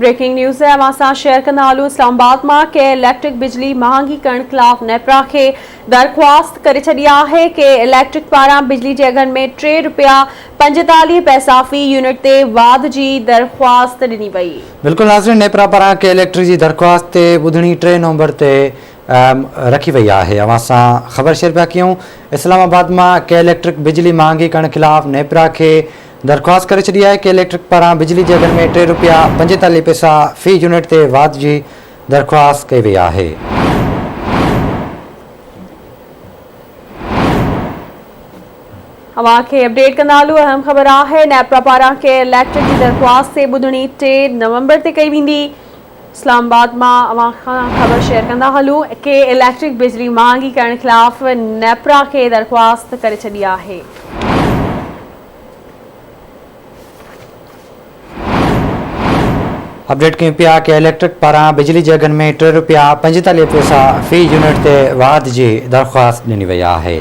Breaking news है अवां share कंदा हलूं। इस्लामाबाद में के इलेक्ट्रिक बिजली महांगी करण खिलाफ नेपरा के दरख्वास्त करे छड़ी है कि इलेक्ट्रिक पारा बिजली के अघन में ₹3.45 फी यूनिट ते वाध की दरख्वास्त दी वही। बिल्कुल नाज़रीन, नेपरा पारा के इलेक्ट्रिक की दरख्वास्त ते बुधनी 3 नवंबर ते रखी वही है। अवां सां ख़बर शेयर पिया कयूं। इस्लामाबाद में के इलेक्ट्रिक बिजली महांगी करण खिलाफ नेपरा के दरख्वास्त करे छड़ी है कि इलेक्ट्रिक पारा बिजली के अघन में ₹3.45 फी यूनिट ते वाध की दरख्वास्त कई वही है। अवां के अपडेट कंदा हलूं। अहम खबर है नेपरा पारा के इलेक्ट्रिक की दरख्वास्त से बुधनी 3 नवंबर ते कई वेंदी। इस्लामाबाद में अवां खबर शेयर कंदा हलूं कि इलेक्ट्रिक बिजली महांगी करण खिलाफ नेपरा के दरख्वास्त करे छड़ी है। अपडेट कयूं पिया कि इलेक्ट्रिक पारा बिजली के अघन में ₹3.45 फी यूनिट ते वाध की दरख्वास्त दी वही है।